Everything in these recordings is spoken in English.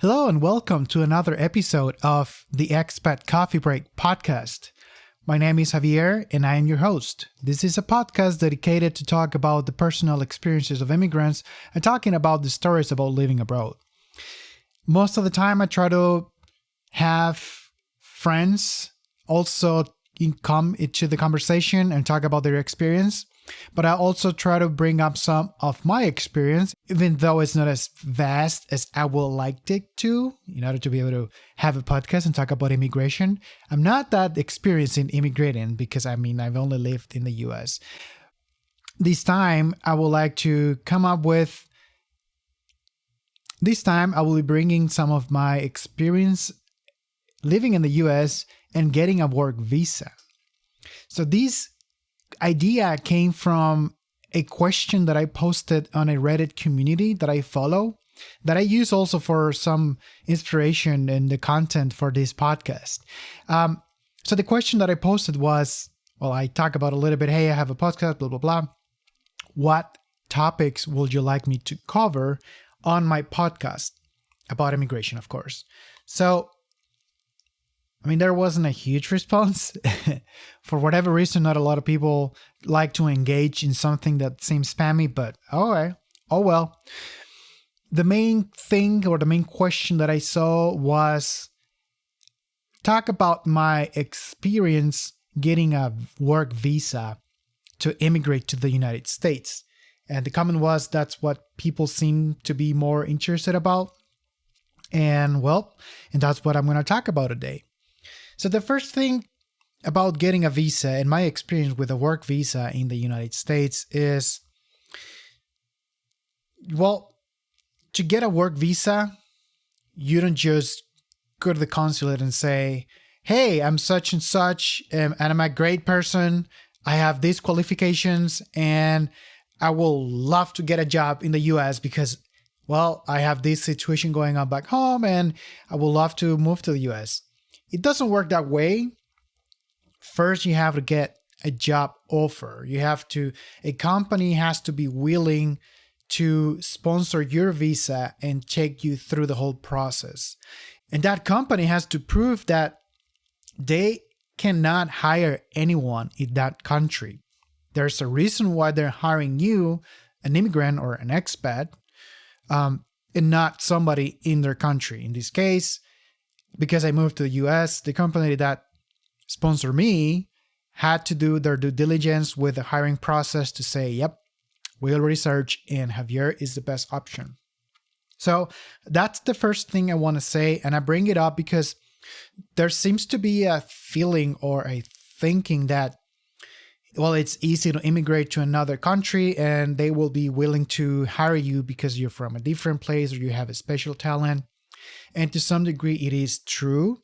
Hello and welcome to another episode of the Expat Coffee Break podcast. My name is Javier and I am your host. This is a podcast dedicated to talk about the personal experiences of immigrants and talking about the stories about living abroad. Most of the time I try to have friends also come into the conversation and talk about their experience. But I also try to bring up some of my experience, even though it's not as vast as I would like it to, in order to be able to have a podcast and talk about immigration. I'm not that experienced in immigrating because I've only lived in the US. This time I will be bringing some of my experience living in the US and getting a work visa. So this idea came from a question that I posted on a Reddit community that I follow, that I use also for some inspiration in the content for this podcast. So the question that I posted was, I talk about a little bit, hey, I have a podcast, blah, blah, blah. What topics would you like me to cover on my podcast about immigration, of course? So there wasn't a huge response. For whatever reason, not a lot of people like to engage in something that seems spammy, but oh well. The main thing or the main question that I saw was talk about my experience getting a work visa to immigrate to the United States. And the comment was that's what people seem to be more interested about. And that's what I'm going to talk about today. So the first thing about getting a visa and my experience with a work visa in the United States is, to get a work visa, you don't just go to the consulate and say, hey, I'm such and such, and I'm a great person. I have these qualifications, and I will love to get a job in the US because, I have this situation going on back home, and I would love to move to the US. It doesn't work that way. First, you have to get a job offer. A company has to be willing to sponsor your visa and take you through the whole process. And that company has to prove that they cannot hire anyone in that country. There's a reason why they're hiring you, an immigrant or an expat, and not somebody in their country. In this case, because I moved to the US, the company that sponsored me had to do their due diligence with the hiring process to say, yep, we'll research and Javier is the best option. So that's the first thing I want to say. And I bring it up because there seems to be a feeling or a thinking that, it's easy to immigrate to another country and they will be willing to hire you because you're from a different place or you have a special talent. And to some degree, it is true.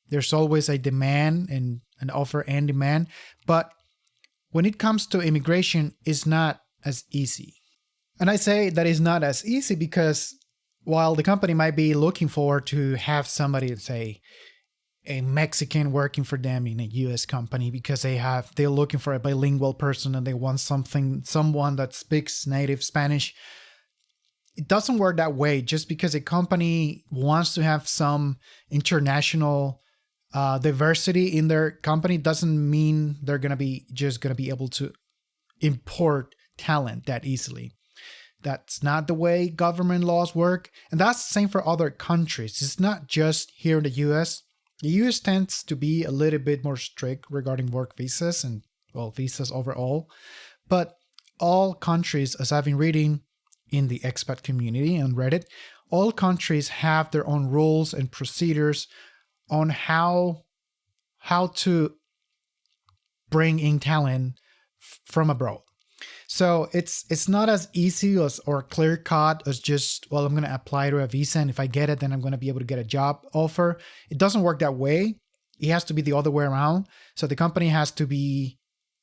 There's always a demand and an offer and demand. But when it comes to immigration, it's not as easy. And I say that it's not as easy because while the company might be looking forward to have somebody, say, a Mexican working for them in a US company because they're looking for a bilingual person and they want someone that speaks native Spanish. It doesn't work that way. Just because a company wants to have some international diversity in their company doesn't mean they're going to be able to import talent that easily. That's not the way government laws work. And that's the same for other countries. It's not just here in the US. The US tends to be a little bit more strict regarding work visas and, visas overall. But all countries, as I've been reading in the expat community on Reddit, all countries have their own rules and procedures on how to bring in talent from abroad. So it's not as easy or clear cut as just, I'm going to apply to a visa and if I get it, then I'm going to be able to get a job offer. It doesn't work that way. It has to be the other way around. So the company has to be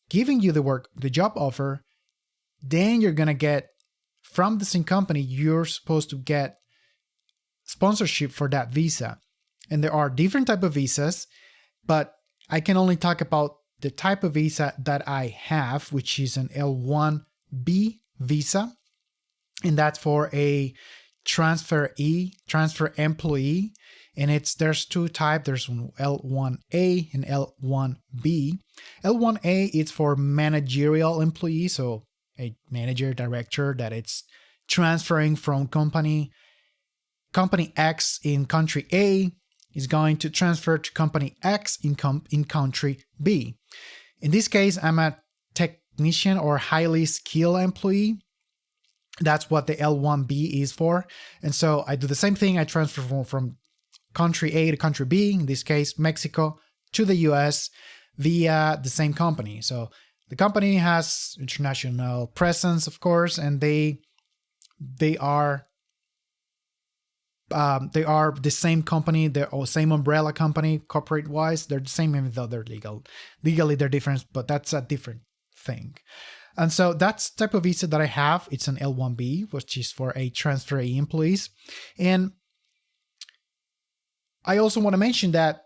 giving you the job offer. Then you're going to get, from the same company, you're supposed to get sponsorship for that visa. And there are different types of visas, but I can only talk about the type of visa that I have, which is an L1B visa. And that's for a transfer employee, and there's two types. There's L1A and L1B. L1A is for managerial employee, so a manager, director that it's transferring from company X in country A is going to transfer to company X in country B. In this case, I'm a technician or highly skilled employee. That's what the L1B is for. And so I do the same thing. I transfer from country A to country B, in this case, Mexico, to the US via the same company. So the company has international presence, of course, and they are the same company, they're all same umbrella company, corporate wise. They're the same, even though they're legally they're different, but that's a different thing. And so that's the type of visa that I have. It's an L1B, which is for a transferee employees. And I also want to mention that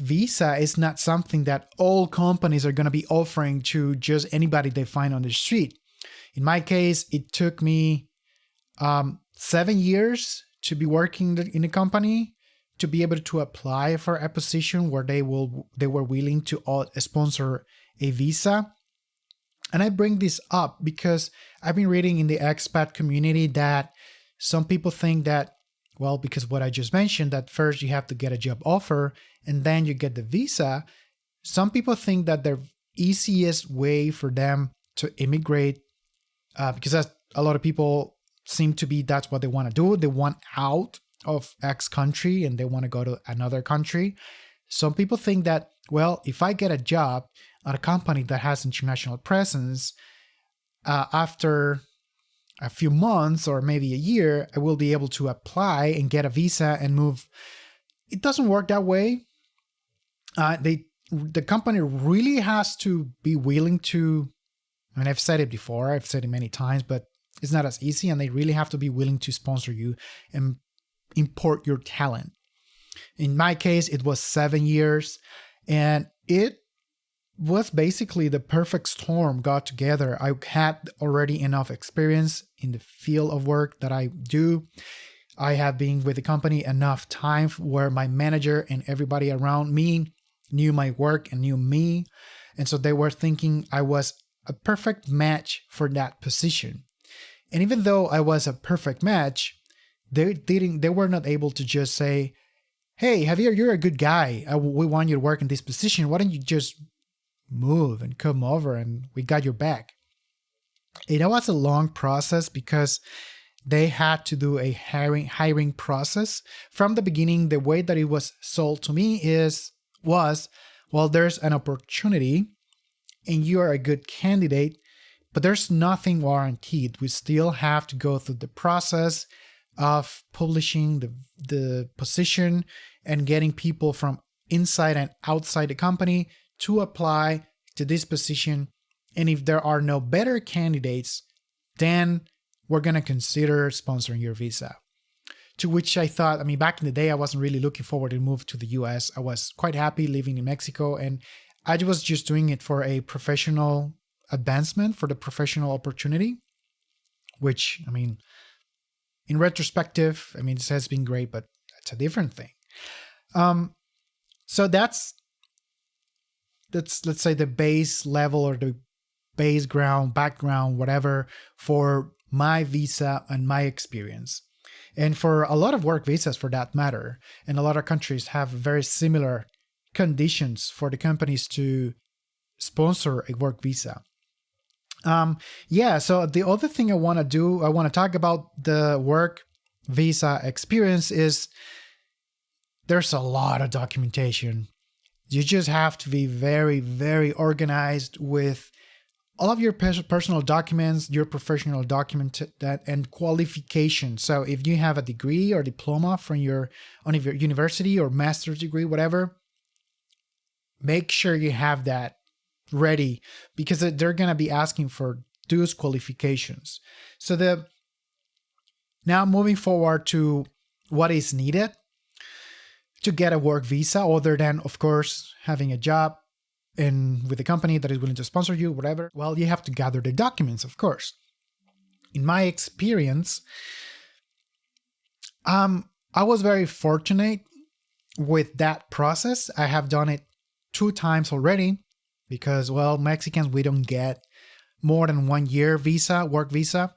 visa is not something that all companies are going to be offering to just anybody they find on the street. In my case, it took me 7 years to be working in a company to be able to apply for a position where they were willing to sponsor a visa. And I bring this up because I've been reading in the expat community that some people think that, well, because what I just mentioned, that first you have to get a job offer and then you get the visa. Some people think that the easiest way for them to immigrate, because that's a lot of people seem to be, that's what they want to do. They want out of X country and they want to go to another country. Some people think that, well, if I get a job at a company that has international presence, after a few months or maybe a year, I will be able to apply and get a visa and move. It doesn't work that way. The company really has to be willing to, and I've said it before, I've said it many times, but it's not as easy, and they really have to be willing to sponsor you and import your talent. In my case, it was 7 years, and it was basically the perfect storm got together. I had already enough experience in the field of work that I do. I have been with the company enough time where my manager and everybody around me knew my work and knew me. And so they were thinking I was a perfect match for that position. And even though I was a perfect match, they were not able to just say, hey, Javier, you're a good guy. We want you to work in this position. Why don't you just move and come over and we got your back? It was a long process because they had to do a hiring process. From the beginning, the way that it was sold to me was, well, there's an opportunity and you are a good candidate, but there's nothing guaranteed. We still have to go through the process of publishing the position and getting people from inside and outside the company to apply to this position. And if there are no better candidates, then we're going to consider sponsoring your visa. To which I thought, I mean, back in the day, I wasn't really looking forward to move to the US. I was quite happy living in Mexico, and I was just doing it for a professional advancement, for the professional opportunity, which, I mean, in retrospective, I mean, this has been great, but that's a different thing. So that's let's say the base level or the base background, whatever, for my visa and my experience. And for a lot of work visas for that matter, and a lot of countries have very similar conditions for the companies to sponsor a work visa. So the other thing I want to talk about the work visa experience is there's a lot of documentation. You just have to be very, very organized with all of your personal documents, your professional document and qualifications. So if you have a degree or diploma from your university or master's degree, whatever, make sure you have that ready because they're going to be asking for those qualifications. So now moving forward to what is needed to get a work visa, other than, of course, having a job and with a company that is willing to sponsor you, whatever. Well, you have to gather the documents, of course. In my experience, I was very fortunate with that process. I have done it 2 times already because, well, Mexicans, we don't get more than 1 year visa, work visa,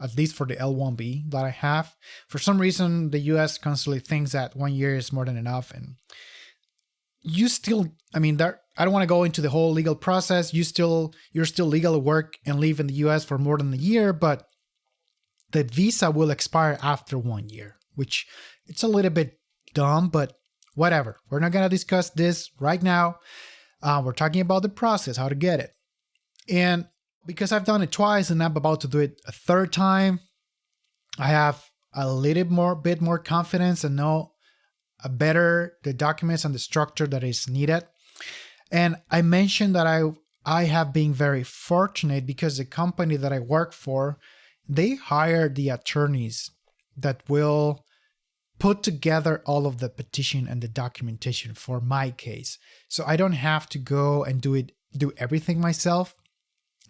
at least for the L1B that I have. For some reason, the US constantly thinks that 1 year is more than enough. And you still, I mean, I don't want to go into the whole legal process. You're still legal to work and live in the US for more than a year, but the visa will expire after 1 year, which it's a little bit dumb, but whatever. We're not going to discuss this right now. We're talking about the process, how to get it. And because I've done it twice and I'm about to do it a third time, I have a little bit more confidence and know better the documents and the structure that is needed. And I mentioned that I have been very fortunate because the company that I work for, they hire the attorneys that will put together all of the petition and the documentation for my case. So I don't have to go and do everything myself.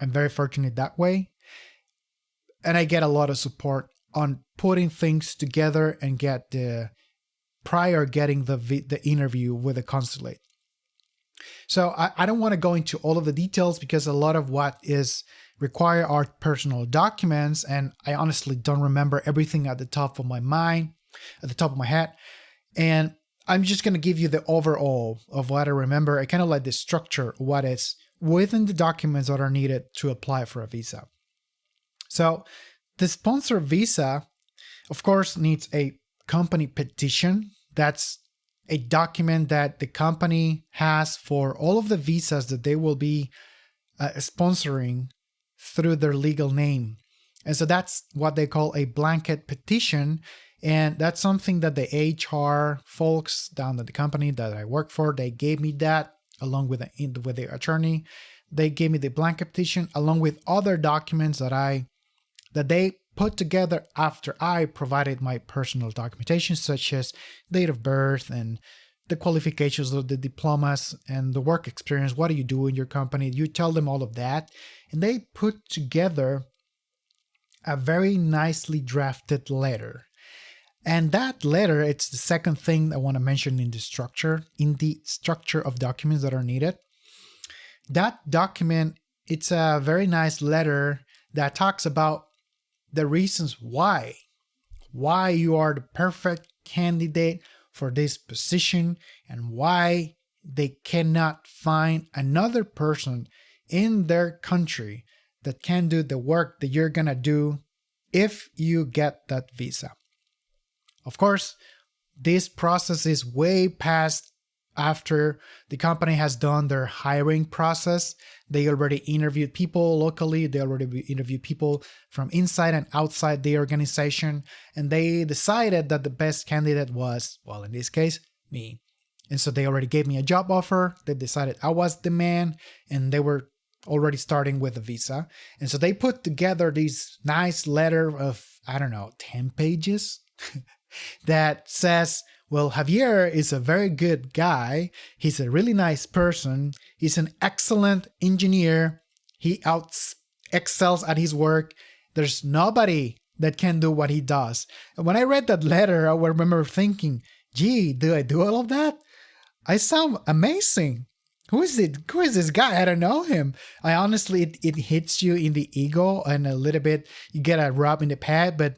I'm very fortunate that way. And I get a lot of support on putting things together and get prior getting the interview with the consulate. So I don't want to go into all of the details because a lot of what is required are personal documents, and I honestly don't remember everything at the top of my head. And I'm just going to give you the overall of what I remember. I kind of like the structure, what is within the documents that are needed to apply for a visa. So the sponsor visa, of course, needs a company petition. That's a document that the company has for all of the visas that they will be sponsoring through their legal name. And so that's what they call a blanket petition. And that's something that the HR folks down at the company that I work for, they gave me that along with the attorney. They gave me the blanket petition along with other documents that they put together after I provided my personal documentation, such as date of birth and the qualifications of the diplomas and the work experience. What do you do in your company? You tell them all of that. And they put together a very nicely drafted letter. And that letter, it's the second thing I want to mention in the structure of documents that are needed. That document, it's a very nice letter that talks about the reasons why you are the perfect candidate for this position and why they cannot find another person in their country that can do the work that you're gonna do if you get that visa. Of course, this process is way past after the company has done their hiring process. They already interviewed people locally. They already interviewed people from inside and outside the organization. And they decided that the best candidate was, well, in this case, me. And so they already gave me a job offer. They decided I was the man, and they were already starting with a visa. And so they put together this nice letter of, 10 pages that says, well, Javier is a very good guy. He's a really nice person. He's an excellent engineer. He excels at his work. There's nobody that can do what he does. And when I read that letter, I remember thinking, gee, do I do all of that? I sound amazing. Who is it? Who is this guy? I don't know him. I honestly, it hits you in the ego and a little bit, you get a rub in the pad, but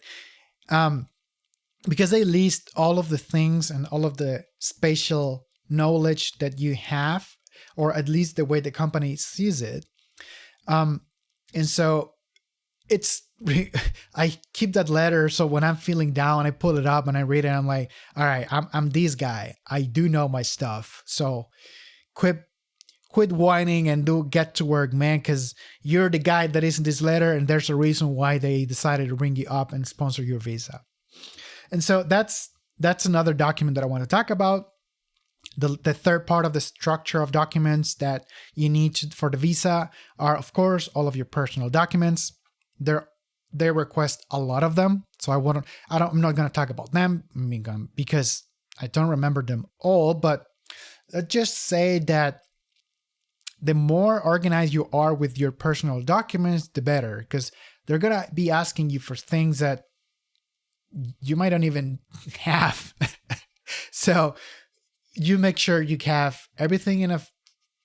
because they list all of the things and all of the spatial knowledge that you have, or at least the way the company sees it. And so I keep that letter. So when I'm feeling down, I pull it up and I read it. And I'm like, all right, I'm this guy. I do know my stuff. So quit whining and get to work, man, because you're the guy that is in this letter. And there's a reason why they decided to bring you up and sponsor your visa. And so that's another document that I want to talk about. The third part of the structure of documents that you need for the visa are, of course, all of your personal documents. They request a lot of them, so I'm not going to talk about them because I don't remember them all. But let's just say that the more organized you are with your personal documents, the better, because they're going to be asking you for things that you might not even have. So you make sure you have everything in a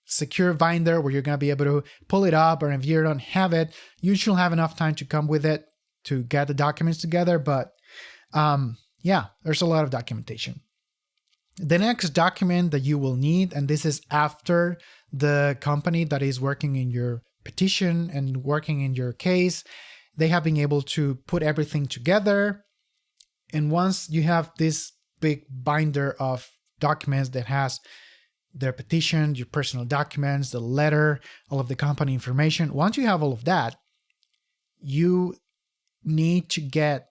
secure binder where you're going to be able to pull it up, or if you don't have it, you should have enough time to come with it to get the documents together. But yeah, there's a lot of documentation. The next document that you will need, and this is after the company that is working in your petition and working in your case, they have been able to put everything together. And once you have this big binder of documents that has their petition, your personal documents, the letter, all of the company information, once you have all of that, you need to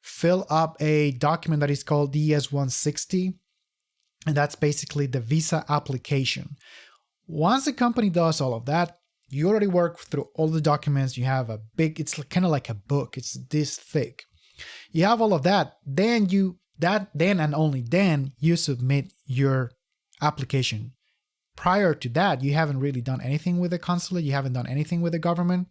fill up a document that is called DS-160, and that's basically the visa application. Once the company does all of that, you already work through all the documents. You have it's kind of like a book. It's this thick. You have all of that. Then and only then you submit your application. Prior to that, you haven't really done anything with the consulate. You haven't done anything with the government.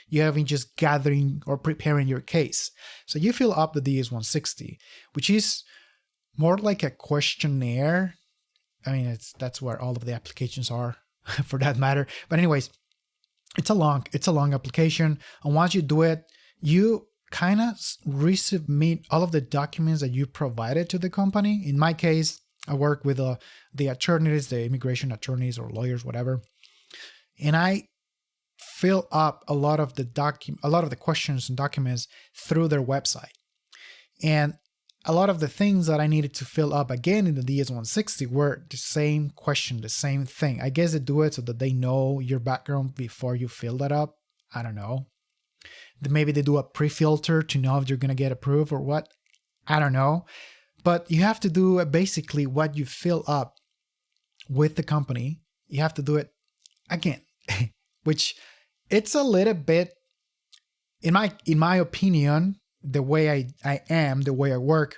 You haven't just gathering or preparing your case. So you fill up the DS-160, which is more like a questionnaire. I mean, that's where all of the applications are for that matter. But anyways, it's a long application. And once you do it, you kind of resubmit all of the documents that you provided to the company. In my case, I work with the attorneys, the immigration attorneys or lawyers, whatever. And I fill up a lot of the questions and documents through their website. And a lot of the things that I needed to fill up again in the DS-160 were the same question, the same thing. I guess they do it so that they know your background before you fill that up. I don't know. Maybe they do a pre-filter to know if you're going to get approved or what. I don't know. But you have to do basically what you fill up with the company. You have to do it again, which it's a little bit, in my opinion, the way the way I work,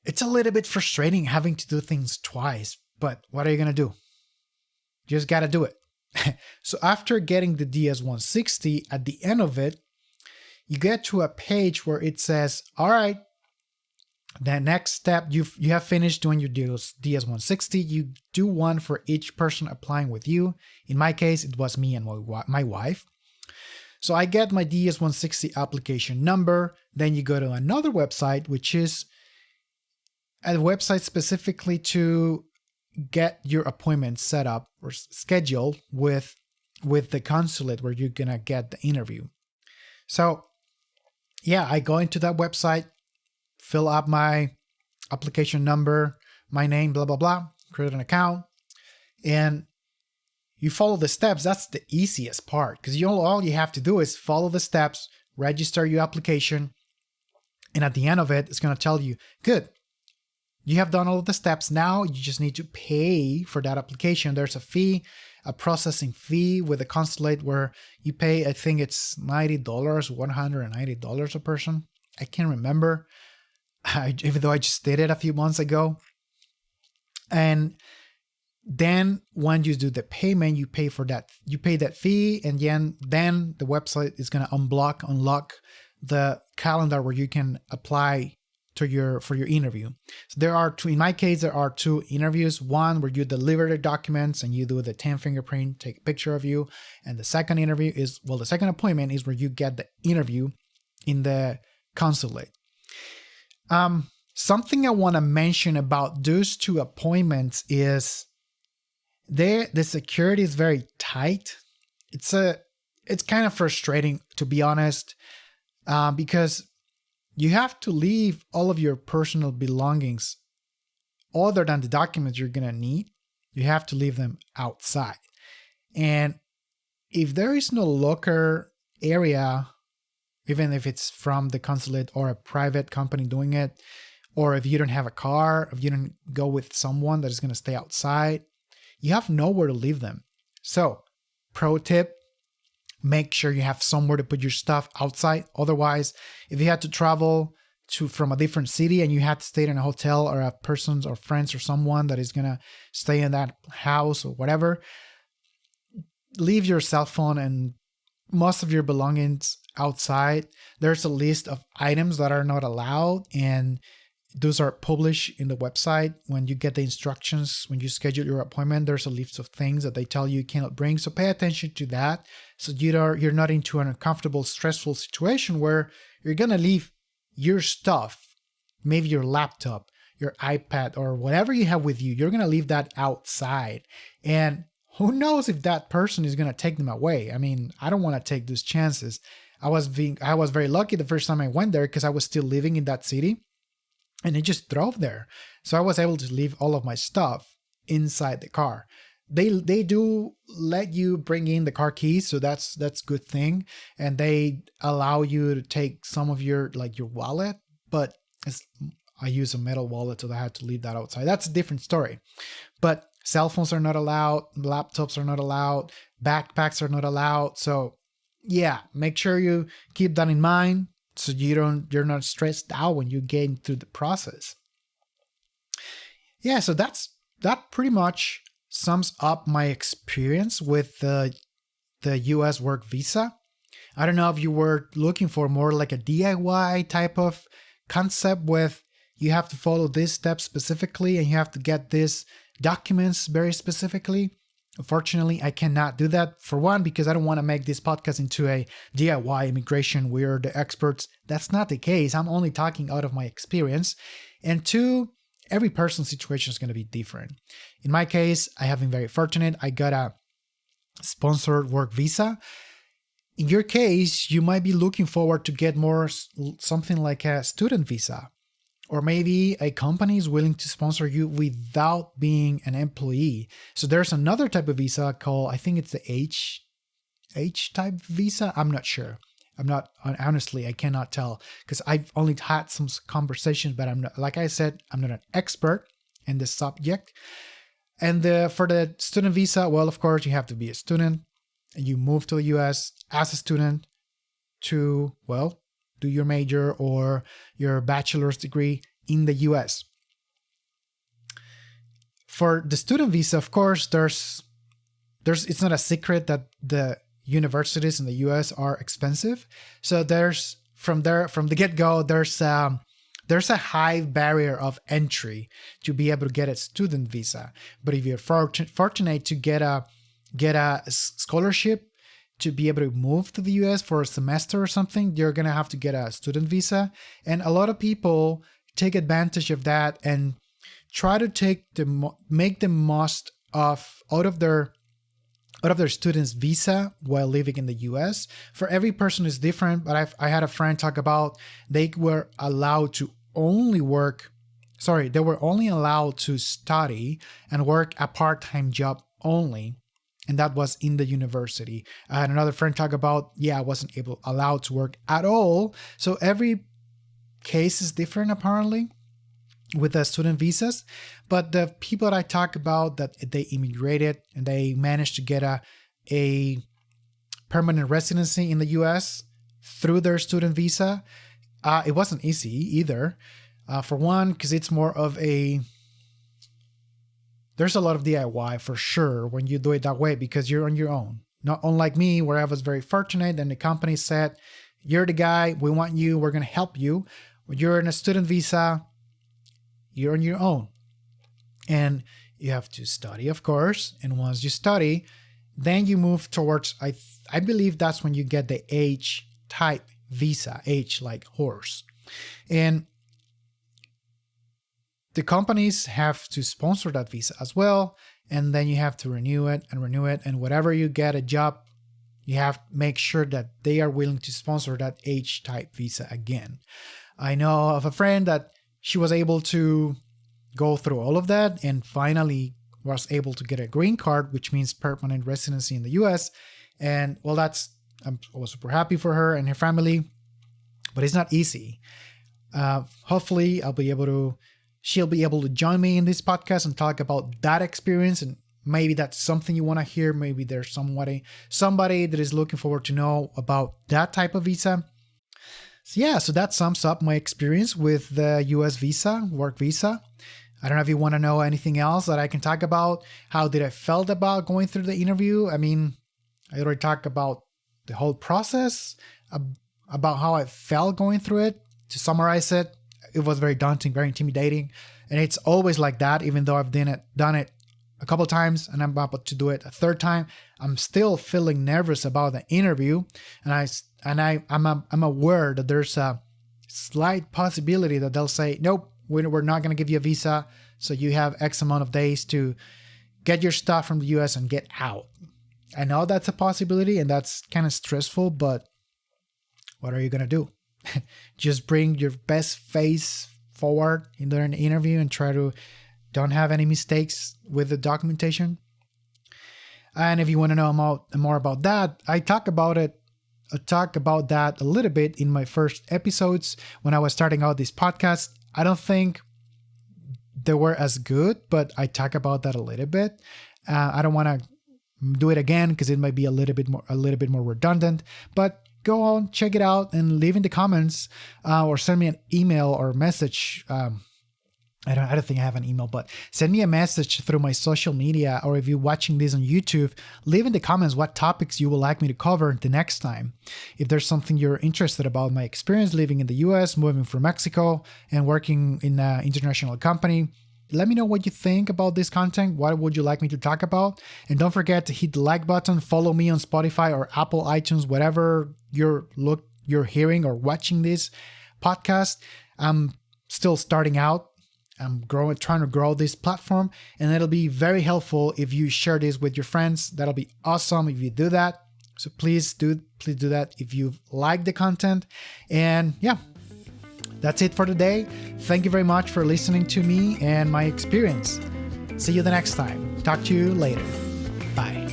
it's a little bit frustrating having to do things twice. But what are you going to do? You just got to do it. So after getting the DS-160, at the end of it, you get to a page where it says, all right, the next step, you have finished doing your DS-160. You do one for each person applying with you. In my case, it was me and my wife. So I get my DS-160 application number. Then you go to another website, which is a website specifically to get your appointment set up or scheduled with the consulate where you're going to get the interview. So yeah, I go into that website, fill up my application number, my name, blah, blah, blah, create an account, and you follow the steps. That's the easiest part because all you have to do is follow the steps, register your application, and at the end of it, it's going to tell you, good, you have done all of the steps. Now you just need to pay for that application. There's a fee, a processing fee with the consulate where you pay, I think it's $90, $190 a person. I can't remember, even though I just did it a few months ago. And then when you do the payment, you pay that fee, and then the website is going to unlock the calendar where you can apply for your interview. So there are two, in my case, there are two interviews. One where you deliver the documents and you do the 10 fingerprint, take a picture of you. And the second appointment is where you get the interview in the consulate. Something I want to mention about those two appointments is the security is very tight. It's kind of frustrating, to be honest, because you have to leave all of your personal belongings, other than the documents you're going to need. You have to leave them outside. And if there is no locker area, even if it's from the consulate or a private company doing it, or if you don't have a car, if you don't go with someone that is going to stay outside, you have nowhere to leave them. So, pro tip, make sure you have somewhere to put your stuff outside. Otherwise, if you had to travel from a different city and you had to stay in a hotel or have persons or friends or someone that is going to stay in that house or whatever, leave your cell phone and most of your belongings outside. There's a list of items that are not allowed, and those are published in the website. When you get the instructions, when you schedule your appointment, there's a list of things that they tell you cannot bring. So pay attention to that, so you're not into an uncomfortable, stressful situation where you're gonna leave your stuff, maybe your laptop, your iPad, or whatever you have with you. You're gonna leave that outside, and who knows if that person is gonna take them away. I mean, I don't want to take those chances. I was very lucky the first time I went there because I was still living in that city, and I just drove there. So I was able to leave all of my stuff inside the car. They do let you bring in the car keys, so that's good thing. And they allow you to take some of your wallet, but I use a metal wallet, so I had to leave that outside. That's a different story. But cell phones are not allowed, laptops are not allowed, backpacks are not allowed. So yeah, make sure you keep that in mind, so you're not stressed out when you get through the process. Yeah, so that pretty much sums up my experience with the US work visa. I don't know if you were looking for more like a DIY type of concept with you have to follow this step specifically and you have to get these documents very specifically. Unfortunately, I cannot do that. For one, because I don't want to make this podcast into a DIY immigration. We're the experts. That's not the case. I'm only talking out of my experience. And two, every person's situation is going to be different. In my case, I have been very fortunate. I got a sponsored work visa. In your case, you might be looking forward to get more something like a student visa, or maybe a company is willing to sponsor you without being an employee. So there's another type of visa called, I think it's the H type visa. I'm not sure. Honestly, I cannot tell because I've only had some conversations, but I'm not, like I said, I'm not an expert in this subject. And for the student visa, well, of course, you have to be a student and you move to the US as a student to, well, do your major or your bachelor's degree in the US. For the student visa, of course, there's it's not a secret that the universities in the US are expensive. So from the get-go, there's a high barrier of entry to be able to get a student visa. But if you're fortunate to get a scholarship to be able to move to the US for a semester or something, you're going to have to get a student visa. And a lot of people take advantage of that and try to make the most out of their student's visa while living in the US. For every person is different, but I had a friend talk about they were allowed to only they were only allowed to study and work a part-time job only. And that was in the university. I had another friend talk about, I wasn't allowed to work at all. So every case is different apparently with the student visas. But the people that I talk about that they immigrated and they managed to get a permanent residency in the US through their student visa, it wasn't easy either. For one, because it's more of there's a lot of DIY for sure when you do it that way because you're on your own. Not unlike me, where I was very fortunate and the company said, you're the guy, we want you, we're going to help you. When you're in a student visa, you're on your own. And you have to study, of course. And once you study, then you move towards, I believe that's when you get the H-type visa, H like horse. And the companies have to sponsor that visa as well, and then you have to renew it. And whatever you get a job, you have to make sure that they are willing to sponsor that H-type visa again. I know of a friend that she was able to go through all of that and finally was able to get a green card, which means permanent residency in the US. And well, I was super happy for her and her family, but it's not easy. Hopefully she'll be able to join me in this podcast and talk about that experience. And maybe that's something you want to hear. Maybe there's somebody that is looking forward to know about that type of visa. So that sums up my experience with the US visa, work visa. I don't know if you want to know anything else that I can talk about. How did I felt about going through the interview? I mean, I already talked about the whole process, about how I felt going through it. To summarize it, it was very daunting, very intimidating. And it's always like that, even though I've done it a couple of times and I'm about to do it a third time. I'm still feeling nervous about the interview. And I'm aware that there's a slight possibility that they'll say, nope, we're not going to give you a visa. So you have X amount of days to get your stuff from the US and get out. I know that's a possibility and that's kind of stressful, but what are you going to do? Just bring your best face forward in an interview and try to don't have any mistakes with the documentation. And if you want to know more about that, I talk about that a little bit in my first episodes when I was starting out this podcast. I don't think they were as good, but I talk about that a little bit. I don't want to do it again because it might be a little bit more redundant, but go on, check it out, and leave in the comments or send me an email or message. I don't think I have an email, but send me a message through my social media, or if you're watching this on YouTube, leave in the comments what topics you would like me to cover the next time. If there's something you're interested about my experience living in the US, moving from Mexico, and working in an international company, let me know what you think about this content. What would you like me to talk about? And don't forget to hit the like button, follow me on Spotify or Apple iTunes, whatever you're hearing or watching this podcast. I'm still starting out. I'm trying to grow this platform, and it'll be very helpful if you share this with your friends. That'll be awesome if you do that. So please do that if you like the content. And yeah, that's it for today. Thank you very much for listening to me and my experience. See you the next time. Talk to you later. Bye.